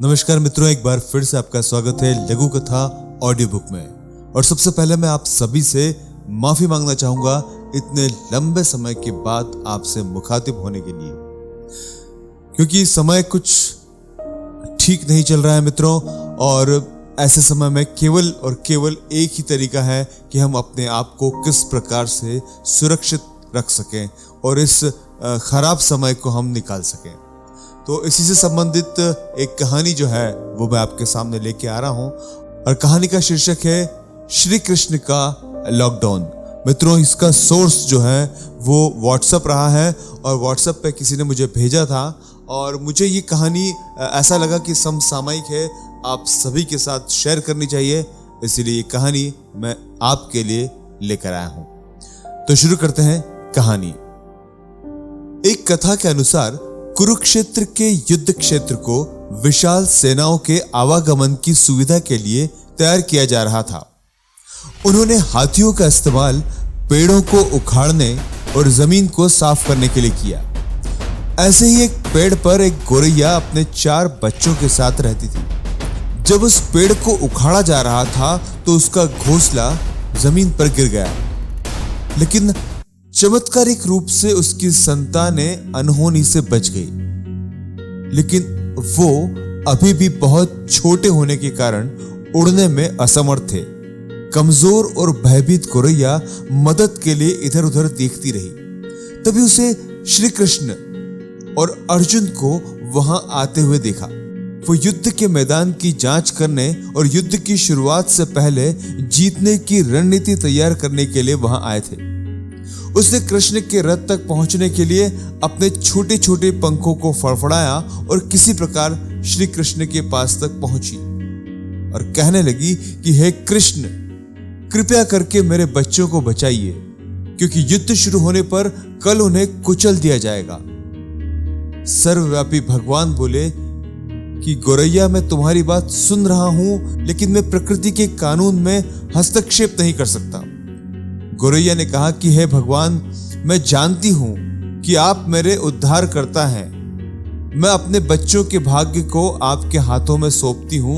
नमस्कार मित्रों, एक बार फिर से आपका स्वागत है लघु कथा ऑडियो बुक में। और सबसे पहले मैं आप सभी से माफी मांगना चाहूंगा इतने लंबे समय के बाद आपसे मुखातिब होने के लिए, क्योंकि समय कुछ ठीक नहीं चल रहा है मित्रों। और ऐसे समय में केवल और केवल एक ही तरीका है कि हम अपने आप को किस प्रकार से सुरक्षित रख सकें और इस खराब समय को हम निकाल सकें। तो इसी से संबंधित एक कहानी जो है वो मैं आपके सामने लेके आ रहा हूं, और कहानी का शीर्षक है श्री कृष्ण का लॉकडाउन। मित्रों, इसका सोर्स जो है वो व्हाट्सएप रहा है, और व्हाट्सएप पे किसी ने मुझे भेजा था, और मुझे ये कहानी ऐसा लगा कि समसामयिक है, आप सभी के साथ शेयर करनी चाहिए, इसीलिए ये कहानी मैं आपके लिए लेकर आया हूं। तो शुरू करते हैं कहानी। एक कथा के अनुसार कुरुक्षेत्र के युद्ध क्षेत्र को विशाल सेनाओं के आवागमन की सुविधा के लिए तैयार किया जा रहा था। उन्होंने हाथियों का इस्तेमाल पेड़ों को उखाड़ने और जमीन को साफ करने के लिए किया। ऐसे ही एक पेड़ पर एक गोरैया अपने 4 बच्चों के साथ रहती थी। जब उस पेड़ को उखाड़ा जा रहा था तो उसका घोंसला जमीन पर गिर गया, लेकिन चमत्कारिक रूप से उसकी संतानें अनहोनी से बच गई। लेकिन वो अभी भी बहुत छोटे होने के कारण उड़ने में असमर्थ थे। कमजोर और भयभीत गोरैया मदद के लिए इधर उधर देखती रही। तभी उसे श्री कृष्ण और अर्जुन को वहां आते हुए देखा। वो युद्ध के मैदान की जांच करने और युद्ध की शुरुआत से पहले जीतने की रणनीति तैयार करने के लिए वहां आए थे। उसने कृष्ण के रथ तक पहुंचने के लिए अपने छोटे छोटे पंखों को फड़फड़ाया और किसी प्रकार श्री कृष्ण के पास तक पहुंची और कहने लगी कि हे कृष्ण, कृपया करके मेरे बच्चों को बचाइए, क्योंकि युद्ध शुरू होने पर कल उन्हें कुचल दिया जाएगा। सर्वव्यापी भगवान बोले कि गोरैया, मैं तुम्हारी बात सुन रहा हूं, लेकिन मैं प्रकृति के कानून में हस्तक्षेप नहीं कर सकता। गोरैया ने कहा कि हे भगवान, मैं जानती हूं कि आप मेरे उद्धार करता हैं। मैं अपने बच्चों के भाग्य को आपके हाथों में सौंपती हूं।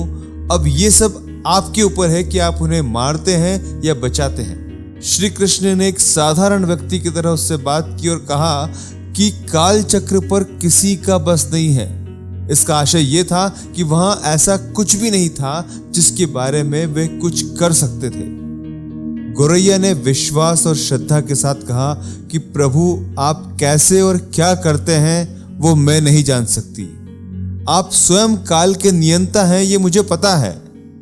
अब ये सब आपके ऊपर है कि आप उन्हें मारते हैं या बचाते हैं। श्री कृष्ण ने एक साधारण व्यक्ति की तरह उससे बात की और कहा कि काल चक्र पर किसी का बस नहीं है। इसका आशय यह था कि वहां ऐसा कुछ भी नहीं था जिसके बारे में वे कुछ कर सकते थे। गोरैया ने विश्वास और श्रद्धा के साथ कहा कि प्रभु, आप कैसे और क्या करते हैं वो मैं नहीं जान सकती। आप स्वयं काल के नियंता हैं, ये मुझे पता है।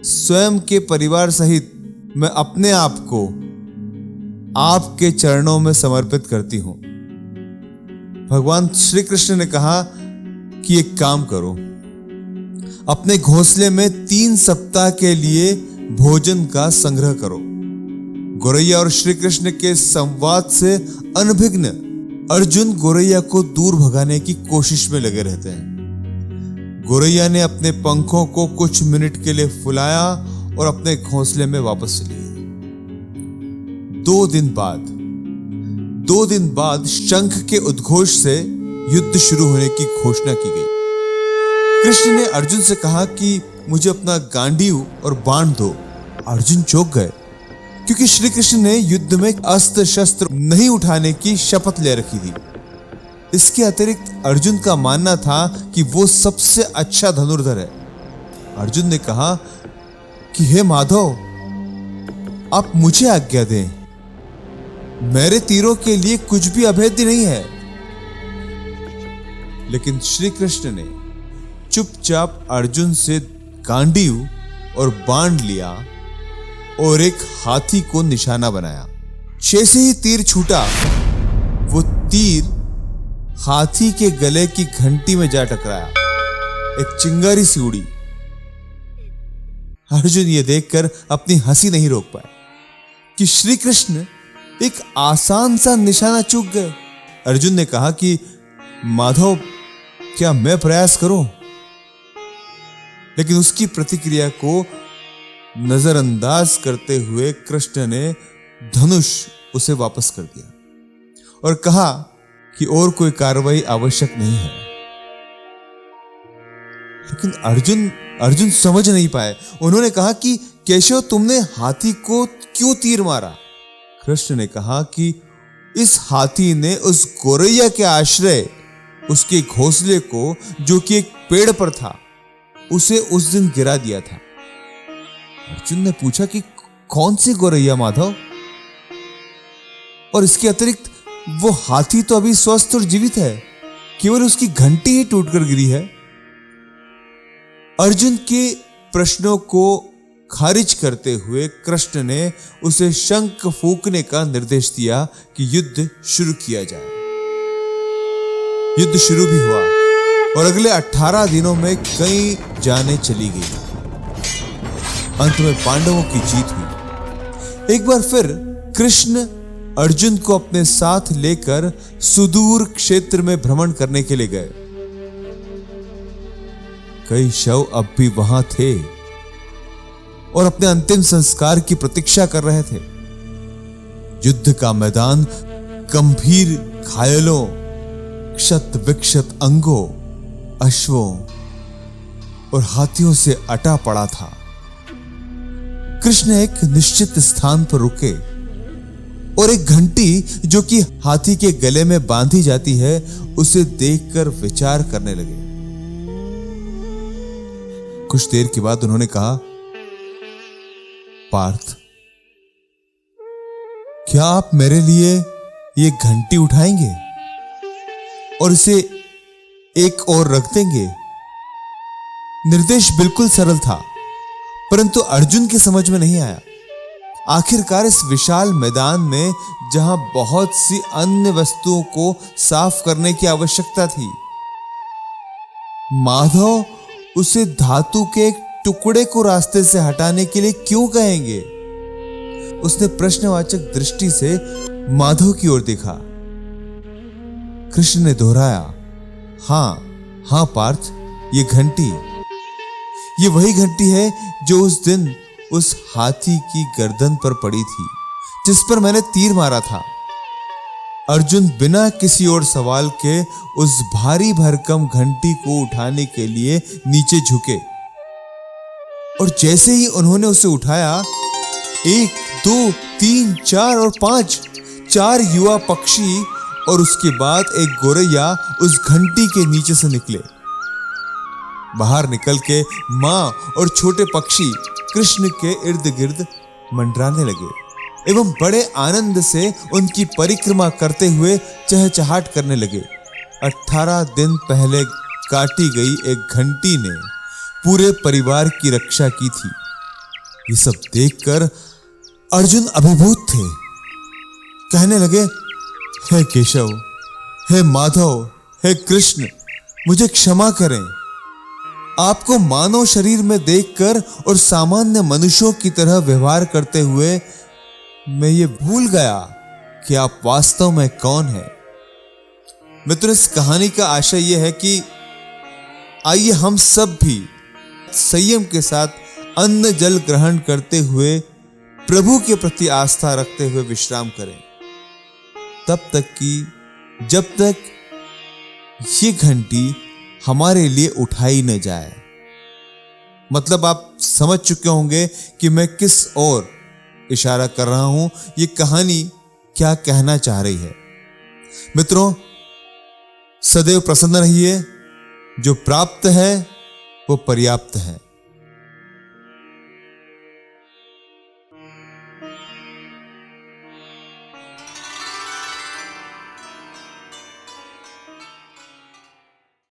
स्वयं के परिवार सहित मैं अपने आप को आपके चरणों में समर्पित करती हूं। भगवान श्री कृष्ण ने कहा कि एक काम करो, अपने घोंसले में 3 सप्ताह के लिए भोजन का संग्रह करो। गोरैया और श्री कृष्ण के संवाद से अनभिज्ञ अर्जुन गोरैया को दूर भगाने की कोशिश में लगे रहते हैं। गोरैया ने अपने पंखों को कुछ मिनट के लिए फुलाया और अपने घोंसले में वापस चली गई। 2 दिन बाद शंख के उद्घोष से युद्ध शुरू होने की घोषणा की गई। कृष्ण ने अर्जुन से कहा कि मुझे अपना गांडीव और बाण दो। अर्जुन चौंक गए, क्योंकि श्री कृष्ण ने युद्ध में अस्त्र शस्त्र नहीं उठाने की शपथ ले रखी थी। इसके अतिरिक्त अर्जुन का मानना था कि वो सबसे अच्छा धनुर्धर है। अर्जुन ने कहा कि हे माधव, आप मुझे आज्ञा दें, मेरे तीरों के लिए कुछ भी अभेद्य नहीं है। लेकिन श्री कृष्ण ने चुपचाप अर्जुन से गांडीव और बाण लिया और एक हाथी को निशाना बनाया। जैसे ही तीर छूटा, वो तीर हाथी के गले की घंटी में जा टकराया। एक चिंगारी सी उड़ी। अर्जुन ये देखकर अपनी हंसी नहीं रोक पाए कि श्री कृष्ण एक आसान सा निशाना चूक गए। अर्जुन ने कहा कि माधव, क्या मैं प्रयास करूं? लेकिन उसकी प्रतिक्रिया को नजरअंदाज करते हुए कृष्ण ने धनुष उसे वापस कर दिया और कहा कि और कोई कार्रवाई आवश्यक नहीं है। लेकिन अर्जुन समझ नहीं पाए। उन्होंने कहा कि केशव, तुमने हाथी को क्यों तीर मारा? कृष्ण ने कहा कि इस हाथी ने उस गोरैया के आश्रय, उसके घोंसले को, जो कि एक पेड़ पर था, उसे उस दिन गिरा दिया था। अर्जुन ने पूछा कि कौन सी गोरैया माधव? और इसके अतिरिक्त वो हाथी तो अभी स्वस्थ और जीवित है, केवल उसकी घंटी ही टूटकर गिरी है। अर्जुन के प्रश्नों को खारिज करते हुए कृष्ण ने उसे शंख फूंकने का निर्देश दिया कि युद्ध शुरू किया जाए। युद्ध शुरू भी हुआ और अगले 18 दिनों में कई जानें चली गई। अंत में पांडवों की जीत हुई। एक बार फिर कृष्ण अर्जुन को अपने साथ लेकर सुदूर क्षेत्र में भ्रमण करने के लिए गए। कई शव अब भी वहां थे और अपने अंतिम संस्कार की प्रतीक्षा कर रहे थे। युद्ध का मैदान गंभीर घायलों, क्षत विक्षत अंगों, अश्वों और हाथियों से अटा पड़ा था। कृष्ण एक निश्चित स्थान पर रुके और एक घंटी, जो कि हाथी के गले में बांधी जाती है, उसे देखकर विचार करने लगे। कुछ देर के बाद उन्होंने कहा, पार्थ, क्या आप मेरे लिए ये घंटी उठाएंगे और इसे एक ओर रख देंगे? निर्देश बिल्कुल सरल था, परंतु अर्जुन की समझ में नहीं आया। आखिरकार इस विशाल मैदान में, जहां बहुत सी अन्य वस्तुओं को साफ करने की आवश्यकता थी, माधव उसे धातु के एक टुकड़े को रास्ते से हटाने के लिए क्यों कहेंगे? उसने प्रश्नवाचक दृष्टि से माधव की ओर देखा। कृष्ण ने दोहराया, हां पार्थ, ये घंटी, ये वही घंटी है जो उस दिन उस हाथी की गर्दन पर पड़ी थी, जिस पर मैंने तीर मारा था। अर्जुन बिना किसी और सवाल के उस भारी भरकम घंटी को उठाने के लिए नीचे झुके और जैसे ही उन्होंने उसे उठाया, 1, 2, 3, 4 और 5 4 युवा पक्षी और उसके बाद एक गोरैया उस घंटी के नीचे से निकले। बाहर निकल के मां और छोटे पक्षी कृष्ण के इर्द गिर्द मंडराने लगे एवं बड़े आनंद से उनकी परिक्रमा करते हुए चहचहाट करने लगे। 18 दिन पहले काटी गई एक घंटी ने पूरे परिवार की रक्षा की थी। ये सब देखकर अर्जुन अभिभूत थे। कहने लगे, हे केशव, हे माधव, हे कृष्ण, मुझे क्षमा करें। आपको मानव शरीर में देखकर और सामान्य मनुष्यों की तरह व्यवहार करते हुए मैं ये भूल गया कि आप वास्तव में कौन हैं। मित्रों, इस कहानी का आशय यह है कि आइए हम सब भी संयम के साथ अन्न जल ग्रहण करते हुए प्रभु के प्रति आस्था रखते हुए विश्राम करें, तब तक कि जब तक ये घंटी हमारे लिए उठाई न जाए। मतलब आप समझ चुके होंगे कि मैं किस ओर इशारा कर रहा हूं, ये कहानी क्या कहना चाह रही है। मित्रों, सदैव प्रसन्न रहिए। जो प्राप्त है वो पर्याप्त है।